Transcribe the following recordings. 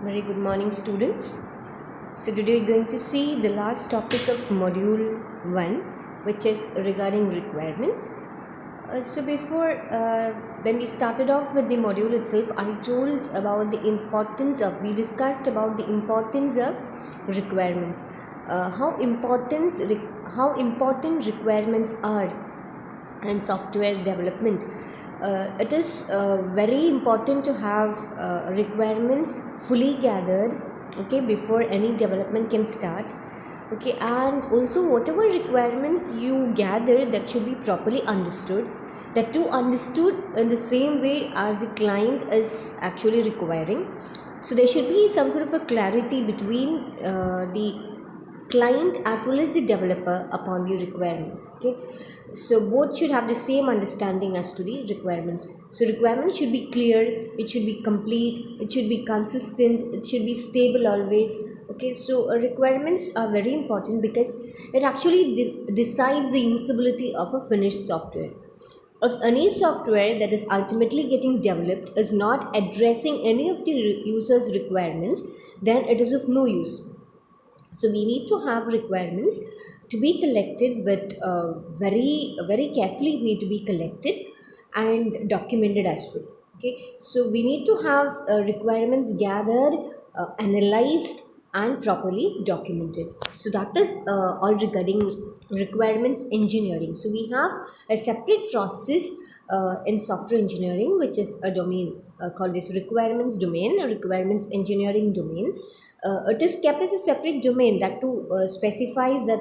Very good morning, students. So, today we're going to see the last topic of Module 1, which is regarding requirements. When we started off with the module itself, I told about we discussed about the importance of requirements, how important requirements are and software development. It is very important to have requirements fully gathered, okay, before any development can start, okay, and also whatever requirements you gather, that should be properly understood, that too understood in the same way as the client is actually requiring. So there should be some sort of a clarity between the client as well as the developer upon the requirements, okay. So both should have the same understanding as to the requirements. So requirements should be clear, it should be complete, it should be consistent, it should be stable always, okay. So requirements are very important because it actually decides the usability of a finished software. If any software that is ultimately getting developed is not addressing any of the user's requirements, then it is of no use. So we need to have requirements to be collected with very carefully. It need to be collected and documented as well, okay. So we need to have requirements gathered, analyzed and properly documented. So that is all regarding requirements engineering. So we have a separate process in software engineering, which is a domain called this requirements domain, a requirements engineering domain. It is kept as a separate domain that too specifies that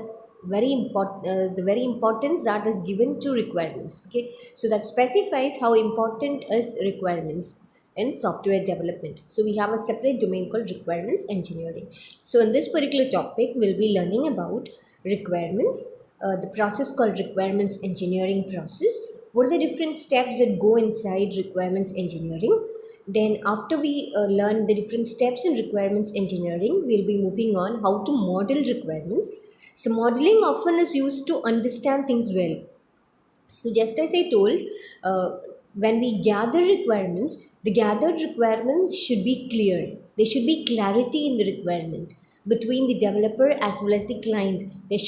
the very importance that is given to requirements, okay. So that specifies how important is requirements in software development. So we have a separate domain called requirements engineering. So in this particular topic we'll be learning about requirements, the process called requirements engineering process. What are the different steps that go inside requirements engineering? Then after we learn the different steps in requirements engineering, we'll be moving on how to model requirements. So modeling often is used to understand things well. So just as I told, uh, when we gather requirements, the gathered requirements should be clear. There should be clarity in the requirement between the developer as well as the client. The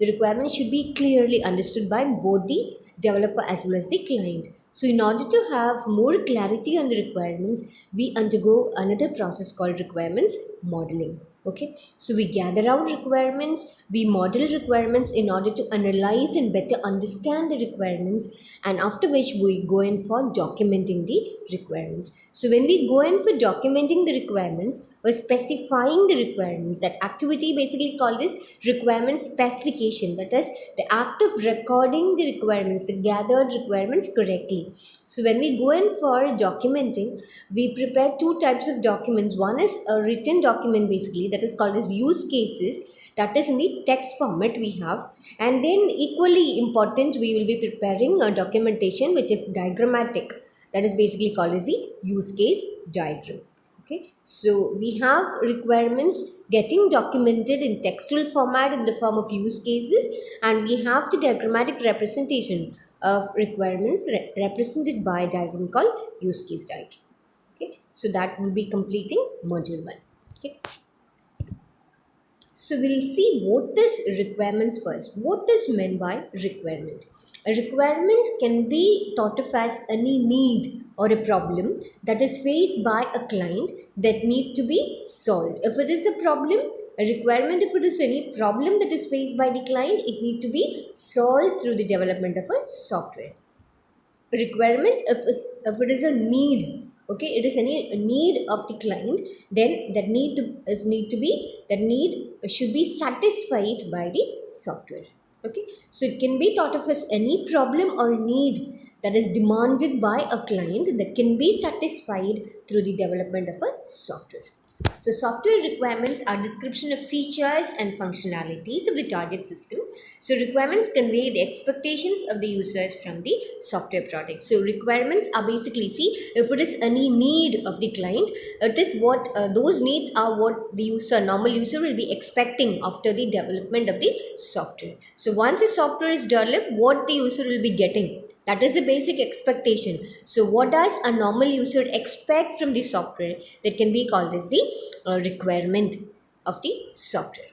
requirement should be clearly understood by both the developer as well as the client. So in order to have more clarity on the requirements, we undergo another process called requirements modeling. Okay, so we gather out requirements, we model requirements in order to analyze and better understand the requirements, and after which we go in for documenting the requirements. So when we go in for documenting the requirements or specifying the requirements, that activity basically called as requirement specification, that is the act of recording the requirements, the gathered requirements correctly. So when we go in for documenting, we prepare two types of documents. One is a written document basically, that is called as use cases, that is in the text format we have. And then equally important, we will be preparing a documentation which is diagrammatic, that is basically called as the use case diagram. Okay, so we have requirements getting documented in textual format in the form of use cases, and we have the diagrammatic representation of requirements represented by a diagram called use case diagram. Okay, so that will be completing module 1. Okay, so we'll see what is requirements first. What is meant by requirement? A requirement can be thought of as any need or a problem that is faced by a client that need to be solved. If it is a problem, a requirement, if it is any problem that is faced by the client, it need to be solved through the development of a software. Requirement, if it is a need, okay, it is any need of the client, then that need should be satisfied by the software. Okay, so it can be thought of as any problem or need that is demanded by a client that can be satisfied through the development of a software. So software requirements are description of features and functionalities of the target system. So requirements convey the expectations of the users from the software product. So requirements are basically, see, if it is any need of the client, it is what those needs are what the normal user will be expecting after the development of the software. So once the software is developed, what the user will be getting, That is the basic expectation. So what does a normal user expect from the software? That can be called as the requirement of the software.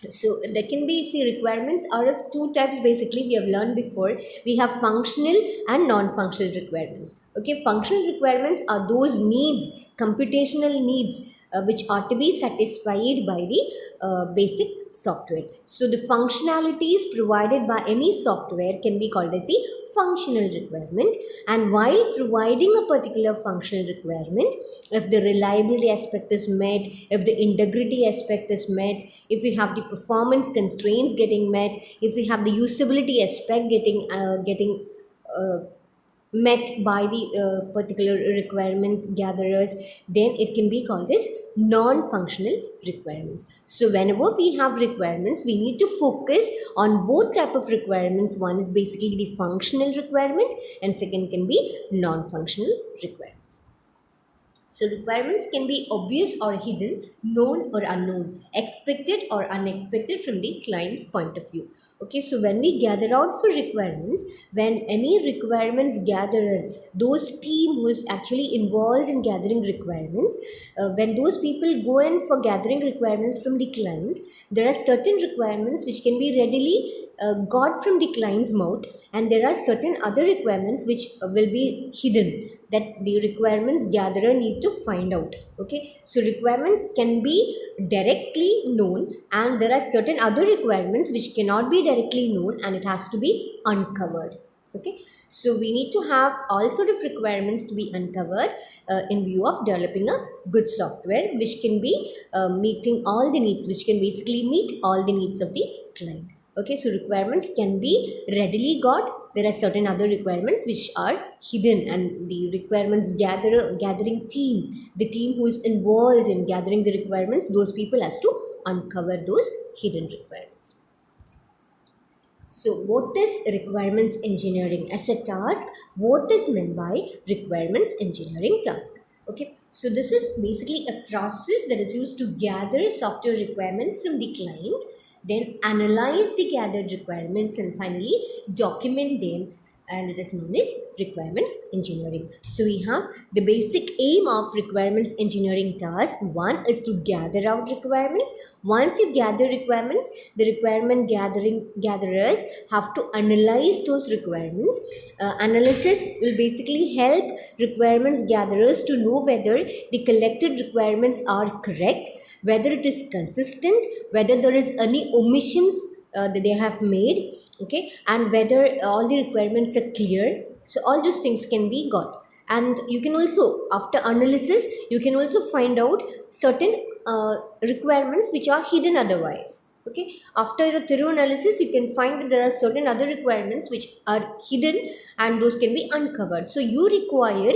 So there can be, see, requirements are of two types basically. We have learned before. We have functional and non-functional requirements. Okay, functional requirements are those needs, computational needs, which are to be satisfied by the basic software. So the functionalities provided by any software can be called as the functional requirement. And while providing a particular functional requirement, if the reliability aspect is met, if the integrity aspect is met, if we have the performance constraints getting met, if we have the usability aspect getting uh, met by the particular requirements gatherers, then it can be called as non-functional requirements. So whenever we have requirements, we need to focus on both type of requirements. One is basically the functional requirement, and second can be non-functional requirements. So requirements can be obvious or hidden, known or unknown, expected or unexpected from the client's point of view. Okay, so when we gather out for requirements, when any requirements gatherer, those team who is actually involved in gathering requirements, when those people go in for gathering requirements from the client, there are certain requirements which can be readily got from the client's mouth, and there are certain other requirements which will be hidden, that the requirements gatherer need to find out. Okay, so requirements can be directly known, and there are certain other requirements which cannot be directly known, and it has to be uncovered. Okay, so we need to have all sort of requirements to be uncovered in view of developing a good software which can be meeting all the needs, which can basically meet all the needs of the client. Okay, so requirements can be readily got. There are certain other requirements which are hidden, and the requirements gathering team, the team who is involved in gathering the requirements, those people has to uncover those hidden requirements. So what is requirements engineering as a task? What is meant by requirements engineering task? Okay, so this is basically a process that is used to gather software requirements from the client, then analyze the gathered requirements, and finally document them, and it is known as requirements engineering. So we have the basic aim of requirements engineering task. One is to gather out requirements. Once you gather requirements, the requirement gatherers have to analyze those requirements. Analysis will basically help requirements gatherers to know whether the collected requirements are correct, whether it is consistent, whether there is any omissions that they have made, okay, and whether all the requirements are clear. So all those things can be got, and you can also, after analysis, you can also find out certain requirements which are hidden otherwise. Okay, after a thorough analysis, you can find that there are certain other requirements which are hidden, and those can be uncovered. So you require,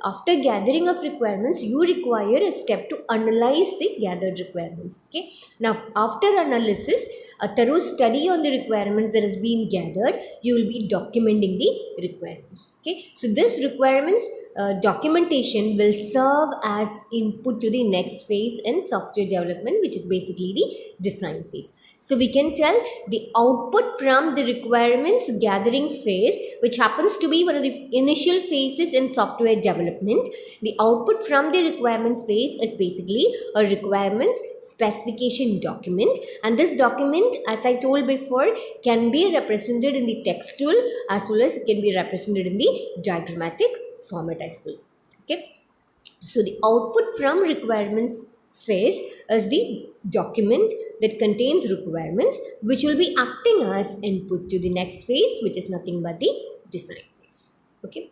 after gathering of requirements, you require a step to analyze the gathered requirements. Okay, now after analysis, a thorough study on the requirements that has been gathered, you will be documenting the requirements. Okay, so this requirements documentation will serve as input to the next phase in software development, which is basically the design phase. So we can tell the output from the requirements gathering phase, which happens to be one of the initial phases in software development. The output from the requirements phase is basically a requirements specification document, and this document, as I told before, can be represented in the textual as well as it can be represented in the diagrammatic format as well. Okay, so the output from requirements phase is the document that contains requirements, which will be acting as input to the next phase, which is nothing but the design phase. Okay,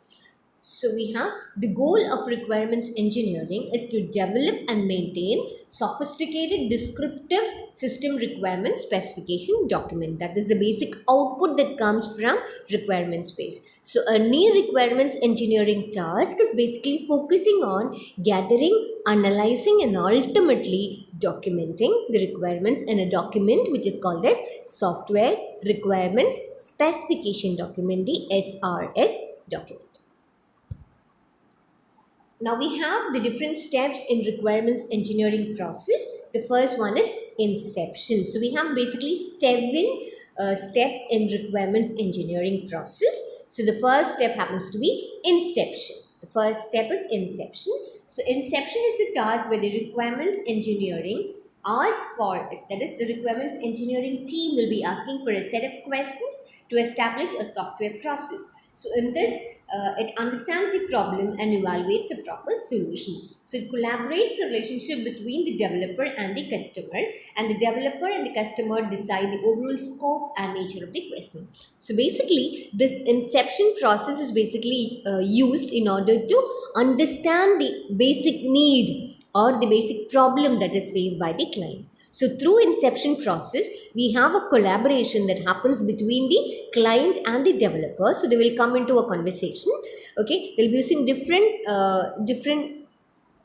so we have the goal of requirements engineering is to develop and maintain sophisticated descriptive system requirement specification document. That is the basic output that comes from requirements phase. So a new requirements engineering task is basically focusing on gathering, analyzing, and ultimately documenting the requirements in a document which is called as software requirements specification document, the SRS document. Now we have the different steps in requirements engineering process. The first one is inception. So we have basically 7 steps in requirements engineering process. So the first step happens to be inception. The first step is inception. So inception is a task where the requirements engineering asks for, that is, the requirements engineering team will be asking for a set of questions to establish a software process. So in this, it understands the problem and evaluates a proper solution. So it collaborates the relationship between the developer and the customer, and the developer and the customer decide the overall scope and nature of the question. So basically, this inception process is basically used in order to understand the basic need or the basic problem that is faced by the client. So through inception process, we have a collaboration that happens between the client and the developer. So they will come into a conversation. Okay, they'll be using different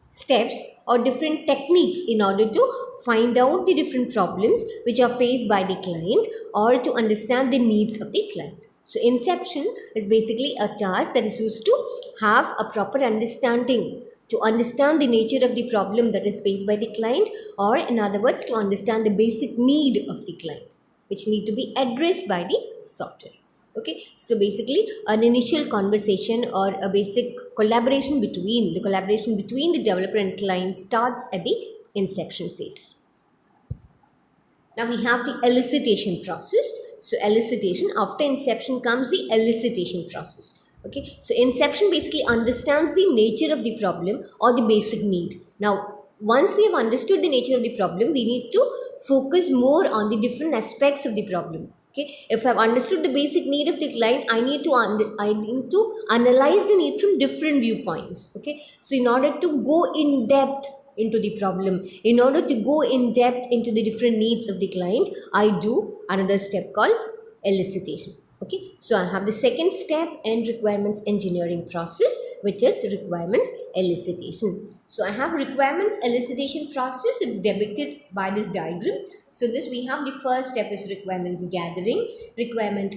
steps or different techniques in order to find out the different problems which are faced by the client or to understand the needs of the client. So inception is basically a task that is used to have a proper understanding, to understand the nature of the problem that is faced by the client, or in other words, to understand the basic need of the client which need to be addressed by the software. Okay, so basically an initial conversation or a basic collaboration between the developer and client starts at the inception phase. Now we have the elicitation process. So elicitation, after inception comes the elicitation process. Okay, so inception basically understands the nature of the problem or the basic need. Now once we have understood the nature of the problem, we need to focus more on the different aspects of the problem. Okay, if I've understood the basic need of the client, I need to analyze the need from different viewpoints. Okay, so in order to go in depth into the problem, in order to go in depth into the different needs of the client, I do another step called elicitation. Okay, so I have the second step in requirements engineering process, which is requirements elicitation. So I have requirements elicitation process. It's depicted by this diagram. So this, we have the first step is requirements gathering, requirement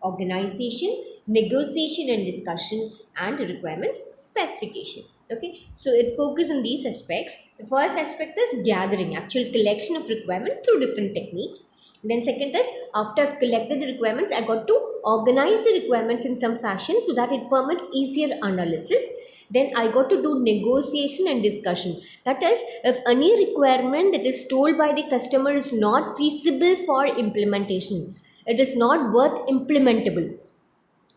organization, negotiation and discussion, and requirements specification. Okay, so it focuses on these aspects. The first aspect is gathering, actual collection of requirements through different techniques. Then second is, after I've collected the requirements, I got to organize the requirements in some fashion so that it permits easier analysis. Then I got to do negotiation and discussion. That is, if any requirement that is told by the customer is not feasible for implementation, it is not worth implementable.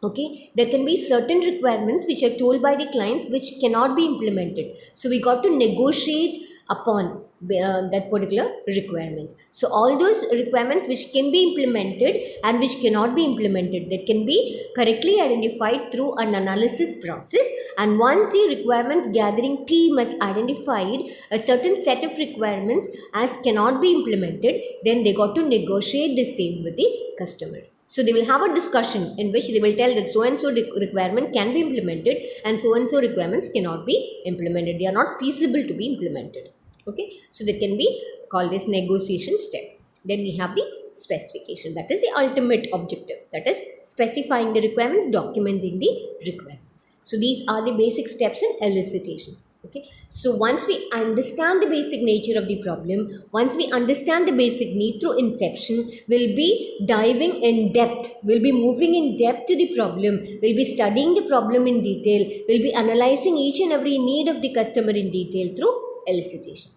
Okay, there can be certain requirements which are told by the clients which cannot be implemented. So we got to negotiate upon that particular requirement. So all those requirements which can be implemented and which cannot be implemented, that can be correctly identified through an analysis process. And once the requirements gathering team has identified a certain set of requirements as cannot be implemented, then they got to negotiate the same with the customer. So they will have a discussion in which they will tell that so and so requirement can be implemented and so requirements cannot be implemented. They are not feasible to be implemented. Okay, so that can be called as negotiation step. Then we have the specification. That is the ultimate objective. That is specifying the requirements, documenting the requirements. So these are the basic steps in elicitation. Okay, so once we understand the basic nature of the problem, once we understand the basic need through inception, we'll be diving in depth, we'll be moving in depth to the problem, we'll be studying the problem in detail, we'll be analyzing each and every need of the customer in detail through elicitation.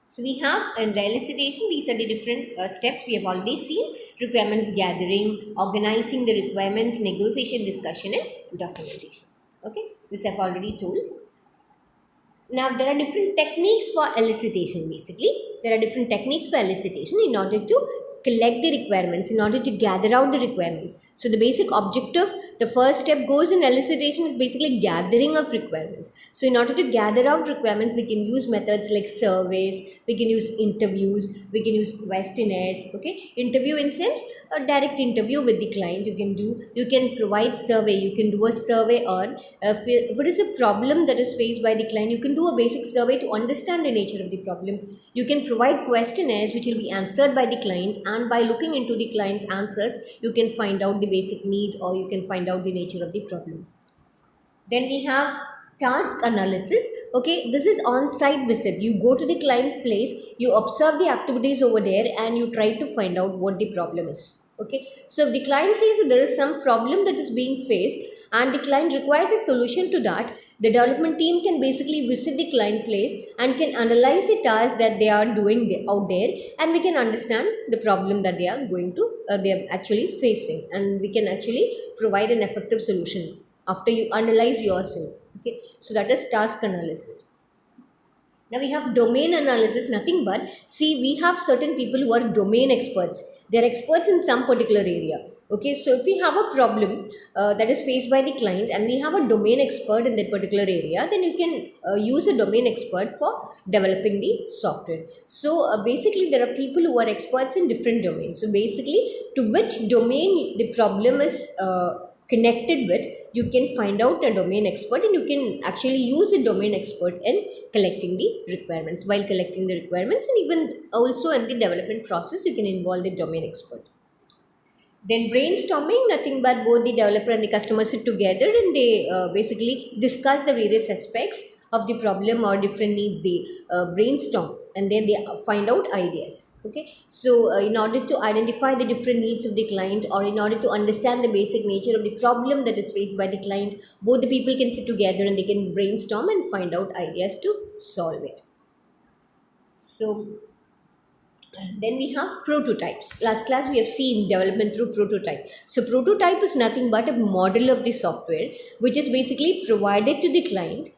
So we have in the elicitation, these are the different steps we have already seen: requirements gathering, organizing the requirements, negotiation, discussion, and documentation. Okay, this I've already told. Now there are different techniques for elicitation. Basically, there are different techniques for elicitation in order to collect the requirements, in order to gather out the requirements. So the basic objective, the first step goes in elicitation is basically gathering of requirements. So in order to gather out requirements, we can use methods like surveys, we can use interviews, we can use questionnaires. Okay, interview in sense a direct interview with the client. You can provide survey, you can do a survey on if it is a problem that is faced by the client, you can do a basic survey to understand the nature of the problem. You can provide questionnaires which will be answered by the client, and by looking into the client's answers, you can find out the basic need or you can find out the nature of the problem. Then we have task analysis. Okay, this is on-site visit. You go to the client's place, you observe the activities over there, and you try to find out what the problem is. Okay, so if the client says that there is some problem that is being faced and the client requires a solution to that, the development team can basically visit the client place and can analyze the task that they are doing out there, and we can understand the problem that they are going to they are actually facing, and we can actually provide an effective solution after you analyze yourself. Okay, so that is task analysis. Now we have domain analysis, nothing but see, we have certain people who are domain experts. They are experts in some particular area. Okay, so if we have a problem that is faced by the client and we have a domain expert in that particular area, then you can use a domain expert for developing the software. So basically, there are people who are experts in different domains. So basically, to which domain the problem is connected with, you can find out a domain expert and you can actually use a domain expert in collecting the requirements. While collecting the requirements, and even also in the development process, you can involve the domain expert. Then brainstorming, nothing but both the developer and the customer sit together and they basically discuss the various aspects of the problem or different needs. They brainstorm and then they find out ideas. Okay, so in order to identify the different needs of the client, or in order to understand the basic nature of the problem that is faced by the client, both the people can sit together and they can brainstorm and find out ideas to solve it. So then we have prototypes. Last class we have seen development through prototype. So prototype is nothing but a model of the software which is basically provided to the client,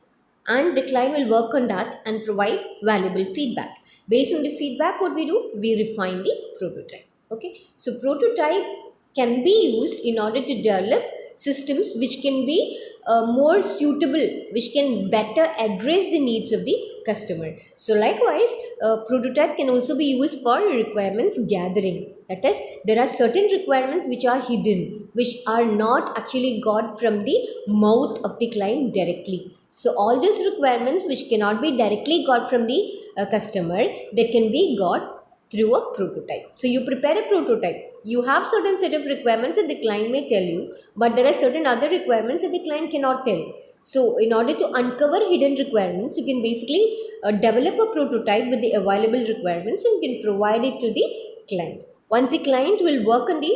and the client will work on that and provide valuable feedback. Based on the feedback, what we do? We refine the prototype. Okay. So prototype can be used in order to develop systems which can be more suitable, which can better address the needs of the customer. So likewise, prototype can also be used for requirements gathering. That is, there are certain requirements which are hidden, which are not actually got from the mouth of the client directly. So all these requirements which cannot be directly got from the customer, they can be got through a prototype. So you prepare a prototype. You have certain set of requirements that the client may tell you, but there are certain other requirements that the client cannot tell. So in order to uncover hidden requirements, you can basically develop a prototype with the available requirements and you can provide it to the client. Once the client will work on the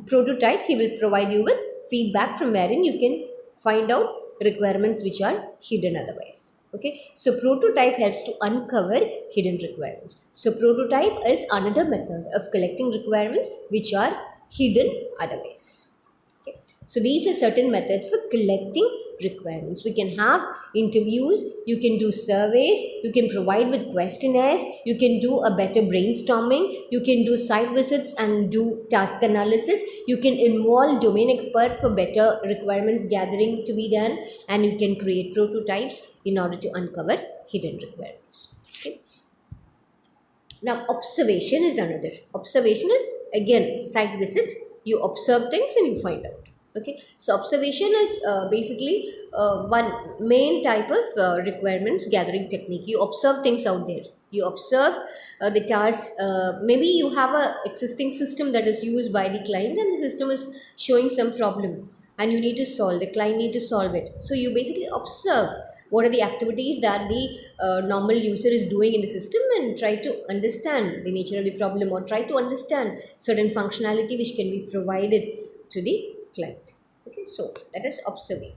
prototype, he will provide you with feedback from wherein you can find out requirements which are hidden otherwise. Okay, so prototype helps to uncover hidden requirements. So prototype is another method of collecting requirements which are hidden otherwise. Okay, so these are certain methods for collecting requirements. We can have interviews, you can do surveys, you can provide with questionnaires, you can do a better brainstorming, you can do site visits and do task analysis, you can involve domain experts for better requirements gathering to be done, and you can create prototypes in order to uncover hidden requirements. Okay. Now observation is another. Observation is again site visit. You observe things and you find out. Okay, so observation is basically one main type of requirements gathering technique. You observe things out there. You observe the task. Maybe you have a existing system that is used by the client, and the system is showing some problem, and you need to solve. The client need to solve it. So you basically observe what are the activities that the normal user is doing in the system, and try to understand the nature of the problem, or try to understand certain functionality which can be provided to the client. Okay, so that is observing.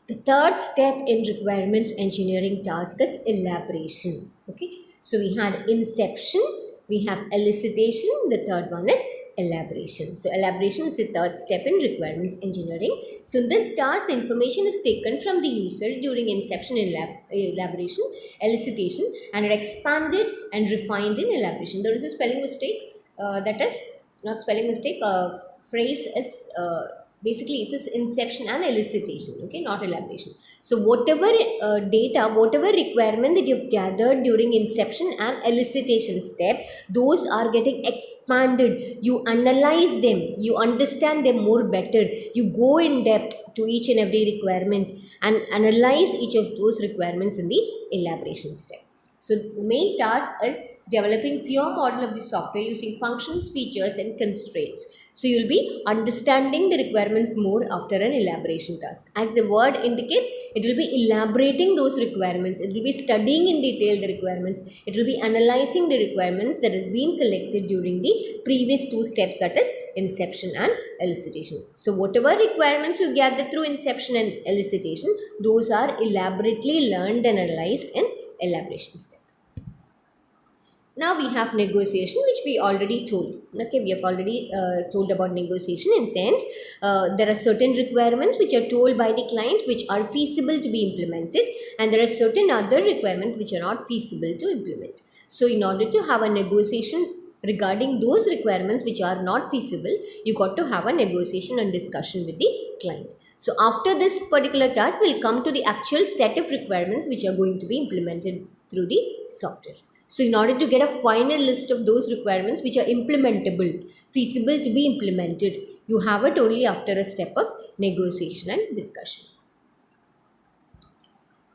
The third step in requirements engineering task is elaboration. Okay, so we had inception, we have elicitation, the third one is elaboration. So elaboration is the third step in requirements engineering. So in this task, information is taken from the user during inception and elaboration, elicitation, and expanded and refined in elaboration. There is a spelling mistake, that is not spelling mistake, phrase is basically it is inception and elicitation, okay, not elaboration. So whatever data, whatever requirement that you've gathered during inception and elicitation step, those are getting expanded. You analyze them, you understand them more better, you go in depth to each and every requirement and analyze each of those requirements in the elaboration step. So main task is developing pure model of the software using functions, features, and constraints. So you'll be understanding the requirements more after an elaboration task. As the word indicates, it will be elaborating those requirements. It will be studying in detail the requirements. It will be analyzing the requirements that has been collected during the previous two steps, that is inception and elicitation. So whatever requirements you gather through inception and elicitation, those are elaborately learned and analyzed in elaboration step. Now we have negotiation, which we already told. Okay, we have already told about negotiation in sense there are certain requirements which are told by the client which are feasible to be implemented, and there are certain other requirements which are not feasible to implement. So in order to have a negotiation regarding those requirements which are not feasible, you got to have a negotiation and discussion with the client. So after this particular task, we'll come to the actual set of requirements which are going to be implemented through the software. So in order to get a final list of those requirements which are implementable, feasible to be implemented, you have it only after a step of negotiation and discussion.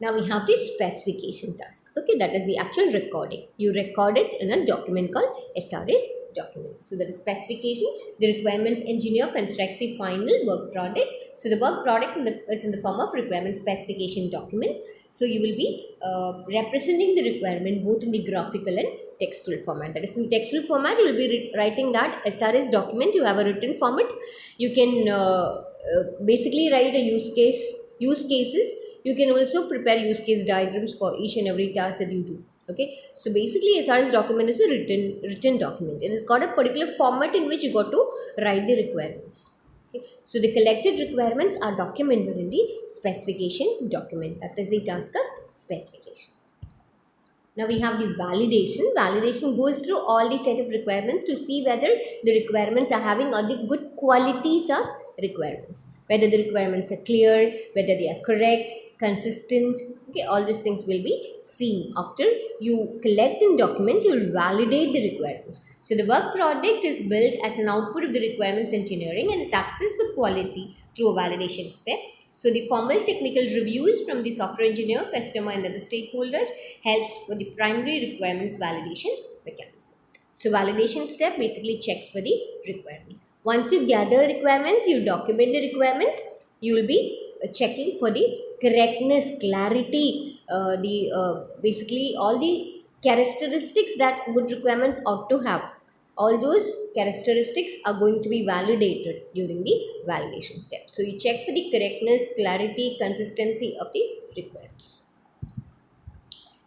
Now we have the specification task. Okay, that is the actual recording. You record it in a document called SRS document. So that is specification. The requirements engineer constructs the final work product. So the work product is in the form of requirement specification document. So you will be representing the requirement both in the graphical and textual format. That is, in the textual format, you will be writing that SRS document. You have a written format. You can basically write a use cases. You can also prepare use case diagrams for each and every task that you do. Okay, so basically SRS document is a written document. It has got a particular format in which you got to write the requirements. Okay, so the collected requirements are documented in the specification document. That is the task of specification. Now we have the validation. Validation goes through all the set of requirements to see whether the requirements are having all the good qualities of requirements. Whether the requirements are clear, whether they are correct, consistent. Okay, all these things will be seen. After you collect and document, you will validate the requirements. So the work product is built as an output of the requirements engineering and is assessed for quality through a validation step. So the formal technical reviews from the software engineer, customer and other stakeholders helps for the primary requirements validation mechanism. So validation step basically checks for the requirements. Once you gather requirements, you document the requirements, you will be checking for the correctness, clarity, basically all the characteristics that good requirements ought to have. All those characteristics are going to be validated during the validation step. So you check for the correctness, clarity, consistency of the requirements.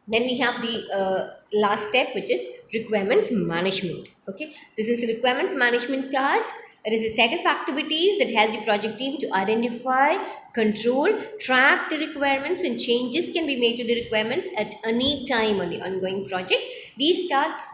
Then we have the last step, which is requirements management. Okay, this is a requirements management task. It is a set of activities that help the project team to identify, control, track the requirements, and changes can be made to the requirements at any time on the ongoing project. These tasks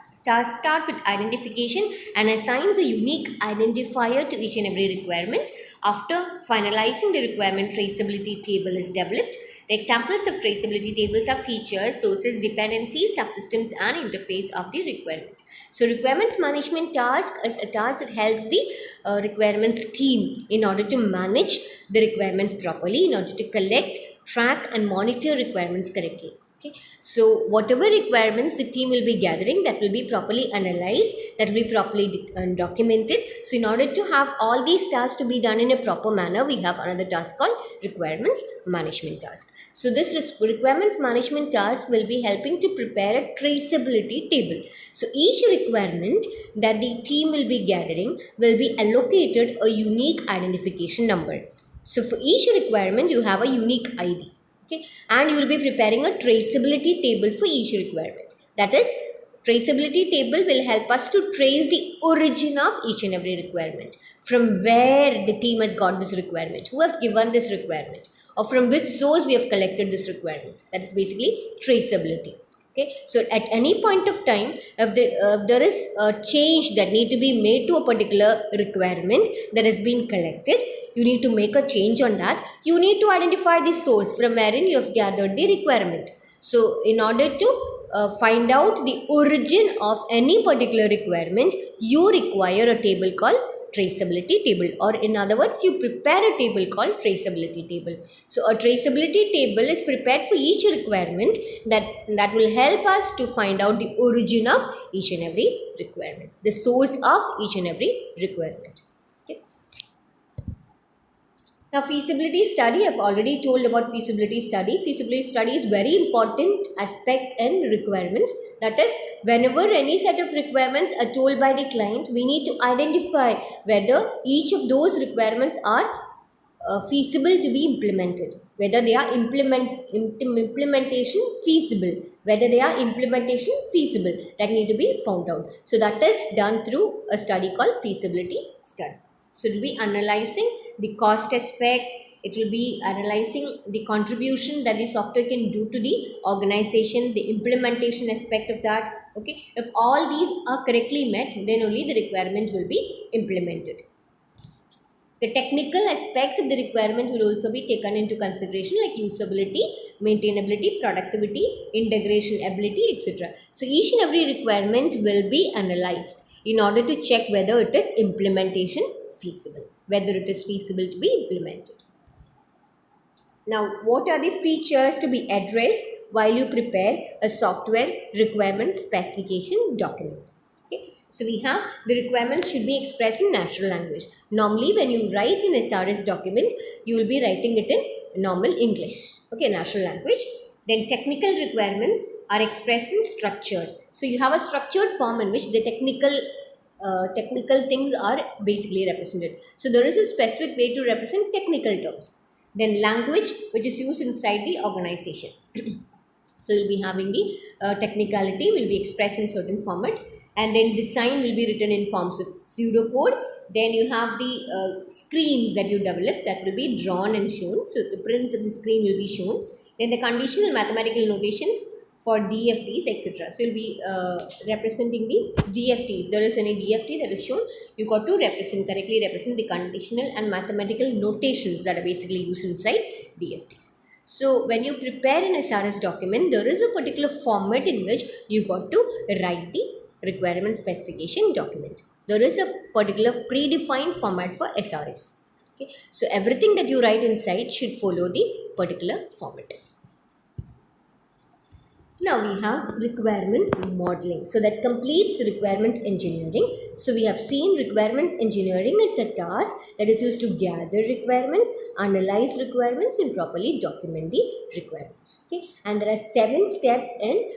start with identification and assigns a unique identifier to each and every requirement. After finalizing the requirement, traceability table is developed. The examples of traceability tables are features, sources, dependencies, subsystems, and interface of the requirement. So requirements management task is a task that helps the requirements team in order to manage the requirements properly, in order to collect, track, and monitor requirements correctly. Okay, so whatever requirements the team will be gathering, that will be properly analyzed, that will be properly documented. So in order to have all these tasks to be done in a proper manner, we have another task called requirements management task. So this requirements management task will be helping to prepare a traceability table. So each requirement that the team will be gathering will be allocated a unique identification number. So for each requirement, you have a unique ID. Okay, and you will be preparing a traceability table for each requirement. That is, traceability table will help us to trace the origin of each and every requirement. From where the team has got this requirement, who have given this requirement, or from which source we have collected this requirement. That is basically traceability. Okay, so at any point of time, if there is a change that need to be made to a particular requirement that has been collected, you need to make a change on that. You need to identify the source from wherein you have gathered the requirement. So in order to find out the origin of any particular requirement, you require a table called traceability table, or in other words, you prepare a table called traceability table. So a traceability table is prepared for each requirement that will help us to find out the origin of each and every requirement, the source of each and every requirement. Okay. Now, feasibility study, I've already told about feasibility study. Feasibility study is very important aspect and requirements. That is, whenever any set of requirements are told by the client, we need to identify whether each of those requirements are feasible to be implemented, whether they are implementation feasible, whether they are implementation feasible, that need to be found out. So that is done through a study called feasibility study. So it will be analyzing the cost aspect, it will be analyzing the contribution that the software can do to the organization, the implementation aspect of that. Okay, if all these are correctly met, then only the requirements will be implemented. The technical aspects of the requirement will also be taken into consideration, like usability, maintainability, productivity, integration ability, etc. So each and every requirement will be analyzed in order to check whether it is implementation feasible, whether it is feasible to be implemented. Now, what are the features to be addressed while you prepare a software requirement specification document? Okay. So we have the requirements should be expressed in natural language. Normally, when you write an SRS document, you will be writing it in normal English, okay, natural language. Then technical requirements are expressed in structured. So you have a structured form in which the technical things are basically represented. So there is a specific way to represent technical terms. Then language, which is used inside the organization. So you'll be having the technicality will be expressed in certain format, and then design will be written in forms of pseudocode. Then you have the screens that you develop that will be drawn and shown. So the prints of the screen will be shown. Then the conditional mathematical notations for DFTs, etc. So you'll be representing the DFT. If there is any DFT that is shown, you got to correctly represent the conditional and mathematical notations that are basically used inside DFTs. So when you prepare an SRS document, there is a particular format in which you got to write the requirement specification document. There is a particular predefined format for SRS. Okay. So everything that you write inside should follow the particular format. Now we have requirements modeling. So that completes requirements engineering. So we have seen requirements engineering as a task that is used to gather requirements, analyze requirements, and properly document the requirements. Okay, and there are 7 steps in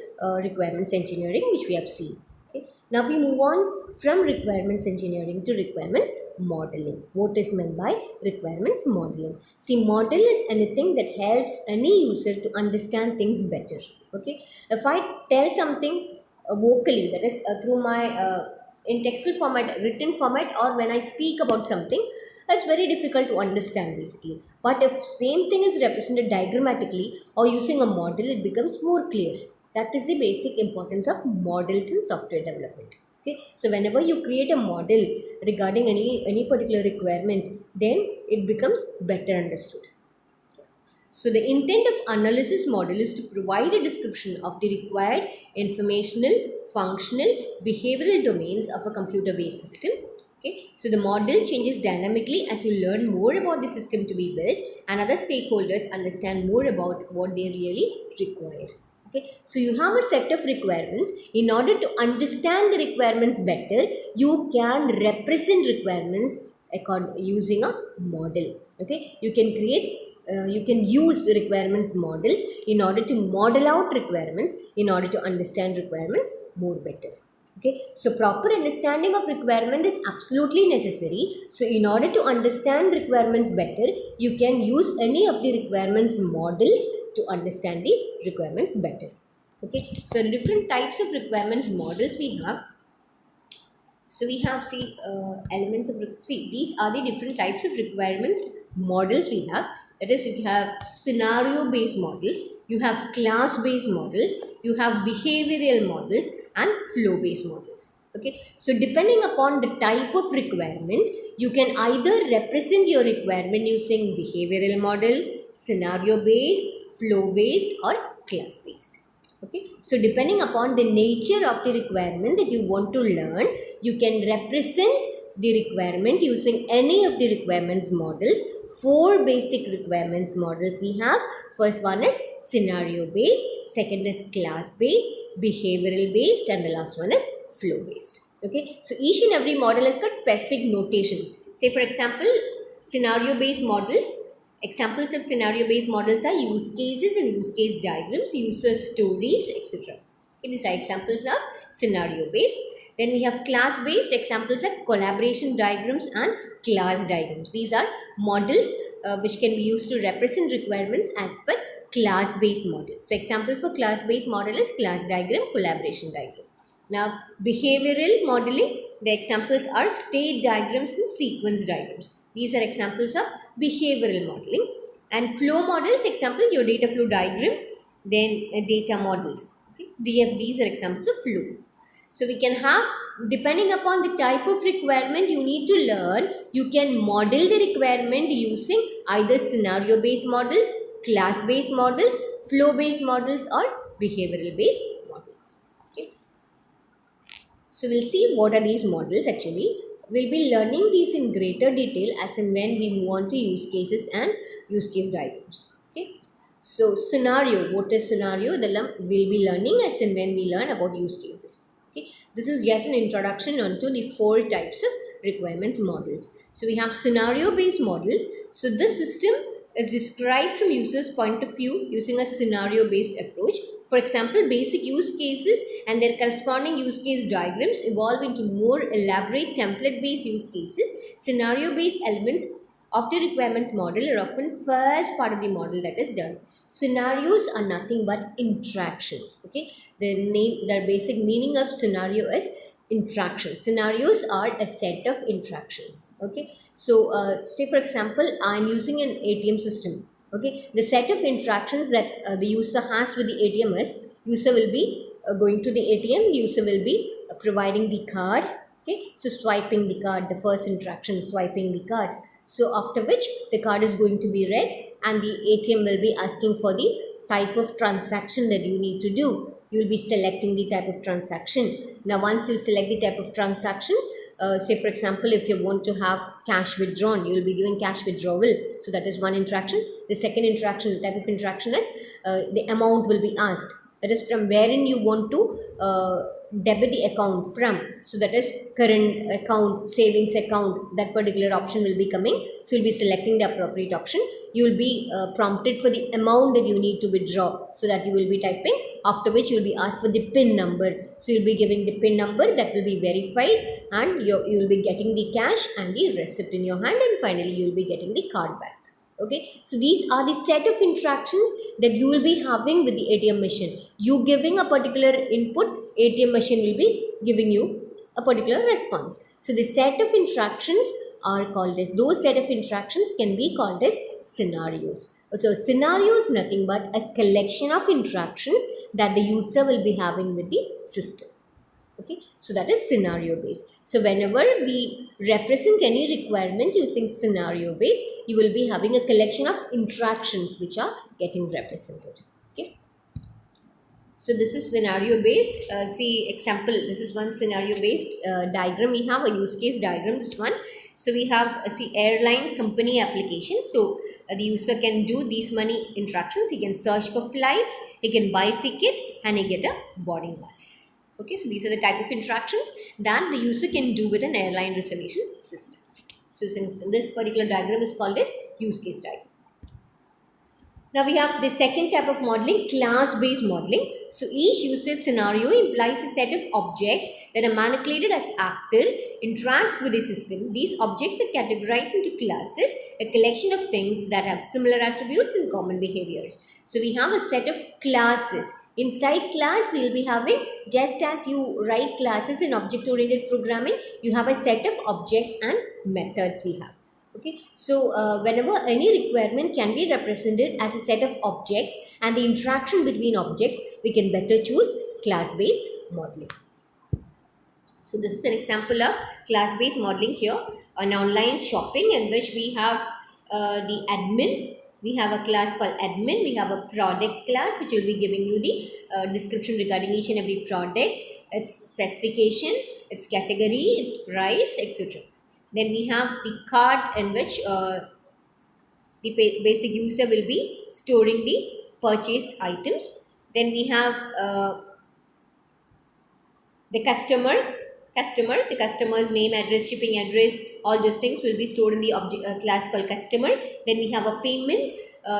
requirements engineering which we have seen. Okay, now we move on from requirements engineering to requirements modeling. What is meant by requirements modeling? See, model is anything that helps any user to understand things better. Okay, if I tell something vocally, that is through my in textual format, written format, or when I speak about something, that's very difficult to understand basically. But if same thing is represented diagrammatically or using a model, it becomes more clear. That is the basic importance of models in software development. Okay, so whenever you create a model regarding any particular requirement, then it becomes better understood. So the intent of analysis model is to provide a description of the required informational, functional, behavioral domains of a computer-based system. Okay, so the model changes dynamically as you learn more about the system to be built and other stakeholders understand more about what they really require. Okay, so you have a set of requirements. In order to understand the requirements better, you can represent requirements using a model. Okay, you can use requirements models in order to model out requirements in order to understand requirements more better. Okay, so proper understanding of requirement is absolutely necessary. So in order to understand requirements better, you can use any of the requirements models to understand the requirements better. Okay, so different types of requirements models we have. So we have elements of these are the different types of requirements models we have. That is, you have scenario based models, you have class based models, you have behavioral models, and flow based models. Okay, so depending upon the type of requirement, you can either represent your requirement using behavioral model, scenario based, flow based, or class based. Okay, so depending upon the nature of the requirement that you want to learn, you can represent the requirement using any of the requirements models. Four basic requirements models we have. First one is scenario based, second is class based, behavioral based, and the last one is flow based. Okay, so each and every model has got specific notations. Say for example, scenario based models. Examples of scenario based models are use cases and use case diagrams, user stories, etc. Okay, these are examples of scenario based. Then we have class based. Examples are collaboration diagrams and class diagrams. These are models which can be used to represent requirements as per class based model. So example for class based model is class diagram, collaboration diagram. Now behavioral modeling, the examples are state diagrams and sequence diagrams. These are examples of behavioral modeling. And flow models, example your data flow diagram, then data models. Okay. DFDs are examples of flow. So we can have, depending upon the type of requirement you need to learn, you can model the requirement using either scenario based models, class based models, flow based models, or behavioral based models. Okay. So we'll see what are these models actually. We'll be learning these in greater detail as and when we move on to use cases and use case diagrams. Okay. So scenario, what is scenario? We'll be learning as and when we learn about use cases. Okay. This is just an introduction onto the four types of requirements models. So we have scenario based models. So this system is described from user's point of view using a scenario based approach. For example, basic use cases and their corresponding use case diagrams evolve into more elaborate template based use cases. Scenario based elements of the requirements model are often first part of the model that is done. Scenarios are nothing but interactions. Okay, the basic meaning of scenario is interactions. Scenarios are a set of interactions. Okay, so say for example, I'm using an ATM system. Okay, the set of interactions that the user has with the ATM is, user will be going to the ATM, user will be providing the card. Okay, so swiping the card, the first interaction, swiping the card. So after which the card is going to be read and the ATM will be asking for the type of transaction that you need to do. You will be selecting the type of transaction. Now once you select the type of transaction, say for example, if you want to have cash withdrawn, you will be giving cash withdrawal. So that is one interaction. The second interaction, the type of interaction is the amount will be asked. That is from wherein you want to debit the account from. So that is current account, savings account, that particular option will be coming. So you'll be selecting the appropriate option. You will be prompted for the amount that you need to withdraw. So that you will be typing, after which you will be asked for the PIN number. So you'll be giving the PIN number, that will be verified, and you will be getting the cash and the receipt in your hand, and finally you will be getting the card back. Okay, so these are the set of interactions that you will be having with the ATM machine. You giving a particular input, ATM machine will be giving you a particular response. So the set of interactions are called as, those set of interactions can be called as scenarios. So scenario is nothing but a collection of interactions that the user will be having with the system. Okay, so that is scenario based. So whenever we represent any requirement using scenario based, you will be having a collection of interactions which are getting represented. Okay, so this is scenario based. See example, this is one scenario based diagram. We have a use case diagram, this one. So we have see airline company application. So the user can do these many interactions. He can search for flights, he can buy a ticket, and he get a boarding pass. Okay, so these are the type of interactions that the user can do with an airline reservation system. So since this particular diagram is called as use case diagram. Now we have the second type of modeling, class-based modeling. So each user scenario implies a set of objects that are manipulated as actor interacts with the system. These objects are categorized into classes, a collection of things that have similar attributes and common behaviors. So we have a set of classes. Inside class, we will be having, just as you write classes in object-oriented programming, you have a set of objects and methods we have. Okay, so whenever any requirement can be represented as a set of objects and the interaction between objects, we can better choose class-based modeling. So this is an example of class-based modeling here, an online shopping in which we have the admin. We have a class called admin. We have a products class which will be giving you the description regarding each and every product, its specification, its category, its price, etc. Then we have the cart in which the basic user will be storing the purchased items. Then we have the the customer's name, address, shipping address, all those things will be stored in the object class called customer. Then we have a payment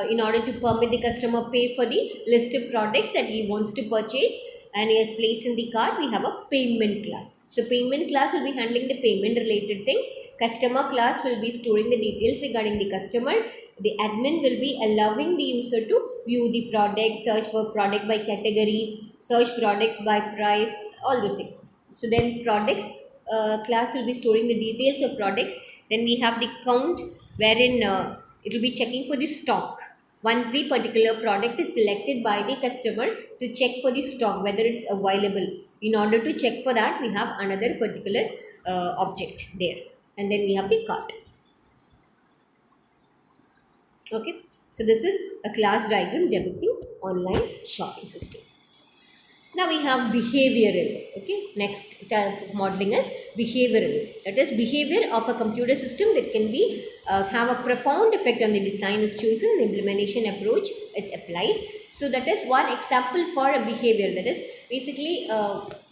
in order to permit the customer pay for the list of products that he wants to purchase and he has placed in the cart. We have a payment class. So payment class will be handling the payment related things. Customer class will be storing the details regarding the customer. The admin will be allowing the user to view the product, search for product by category, search products by price, all those things. So then products class will be storing the details of products. Then we have the count wherein it will be checking for the stock. Once the particular product is selected by the customer, to check for the stock whether it's available. In order to check for that, we have another particular object there. And then we have the cart. Okay, so this is a class diagram depicting online shopping system. Now we have behavioral. Okay, next type of modeling is behavioral. That is behavior of a computer system that can be have a profound effect on the design is chosen, the implementation approach is applied. So that is one example for a behavior. That is basically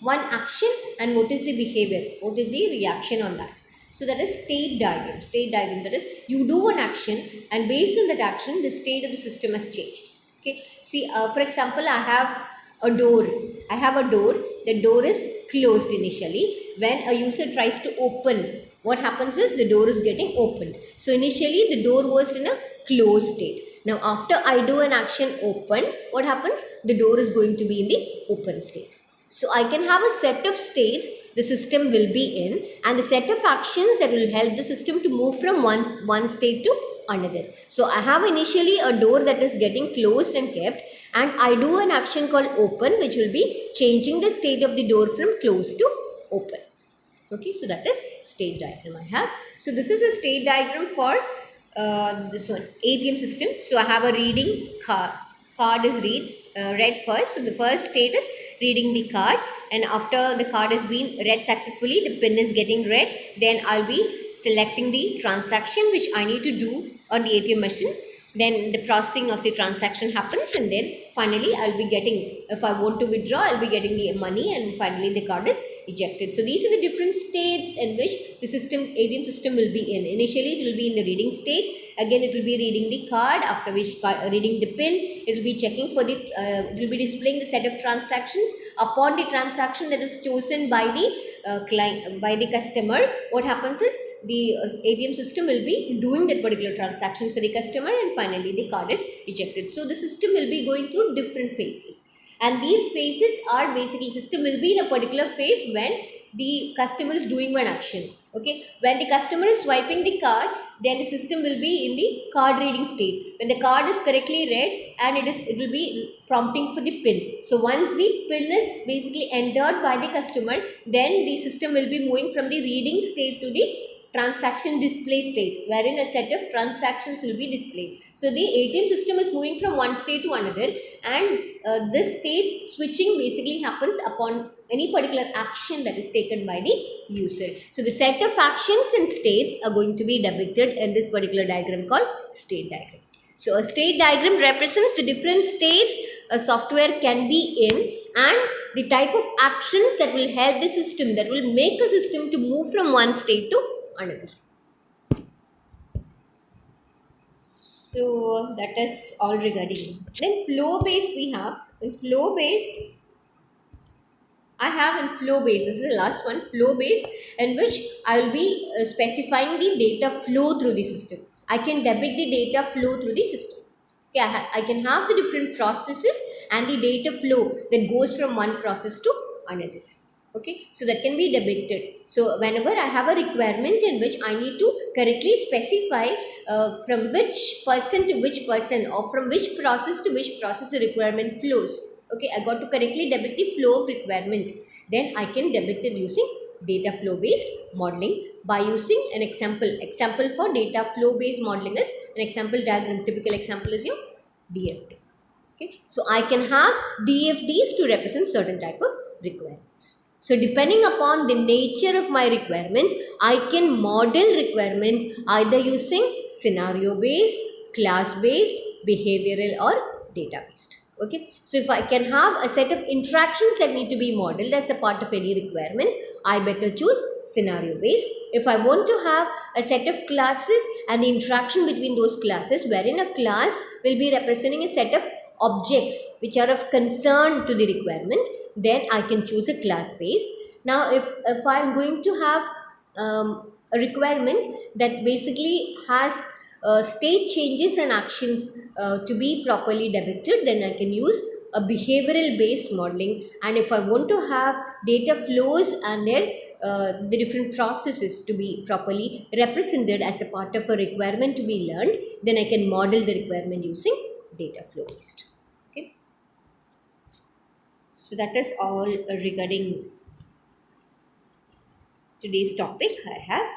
one action and what is the behavior, what is the reaction on that. So that is state diagram. State diagram, that is you do one action and based on that action the state of the system has changed. Okay. See, for example, I have a door. I have a door. The door is closed initially. When a user tries to open, what happens is the door is getting opened. So initially the door was in a closed state. Now after I do an action open, what happens? The door is going to be in the open state. So I can have a set of states the system will be in and the set of actions that will help the system to move from one state to another. So I have initially a door that is getting closed and kept and I do an action called open which will be changing the state of the door from closed to open. Okay, so that is state diagram I have. So this is a state diagram for this one ATM system. So I have a reading card is read first. So the first state is reading the card and after the card has been read successfully, the pin is getting read, then I'll be selecting the transaction which I need to do on the ATM machine. Then the processing of the transaction happens and then finally I'll be getting, if I want to withdraw, I'll be getting the money and finally the card is ejected. So these are the different states in which the system, ATM system will be in. Initially it will be in the reading state, again it will be reading the card, after which reading the pin, it will be checking for the, it will be displaying the set of transactions. Upon the transaction that is chosen by the client, by the customer, what happens is the ATM system will be doing that particular transaction for the customer and finally the card is ejected. So the system will be going through different phases and these phases are basically, system will be in a particular phase when the customer is doing one action. Okay, when the customer is swiping the card, then the system will be in the card reading state. When the card is correctly read and it will be prompting for the pin. So once the pin is basically entered by the customer, then the system will be moving from the reading state to the transaction display state wherein a set of transactions will be displayed. So the ATM system is moving from one state to another and this state switching basically happens upon any particular action that is taken by the user. So the set of actions and states are going to be depicted in this particular diagram called state diagram. So a state diagram represents the different states a software can be in and the type of actions that will help the system, that will make a system to move from one state to another. So that is all regarding. Then flow based we have. In flow based, I have in flow based, this is the last one, flow based, in which I will be specifying the data flow through the system. I can depict the data flow through the system. Okay, I can have the different processes and the data flow that goes from one process to another. Okay, so that can be depicted. So whenever I have a requirement in which I need to correctly specify from which person to which person or from which process to which process the requirement flows. Okay, I got to correctly depict the flow of requirement. Then I can depict it using data flow based modeling by using an example. Example for data flow based modeling is an example diagram. Typical example is your DFD. Okay, so I can have DFDs to represent certain type of requirements. So depending upon the nature of my requirement, I can model requirement either using scenario based, class based, behavioral or data based. Okay. So if I can have a set of interactions that need to be modeled as a part of any requirement, I better choose scenario based. If I want to have a set of classes and the interaction between those classes, wherein a class will be representing a set of objects which are of concern to the requirement, then I can choose a class based. Now if I'm going to have a requirement that basically has state changes and actions to be properly depicted, then I can use a behavioral based modeling. And if I want to have data flows and their the different processes to be properly represented as a part of a requirement to be learned, then I can model the requirement using data flow based. Okay. So that is all regarding today's topic I have.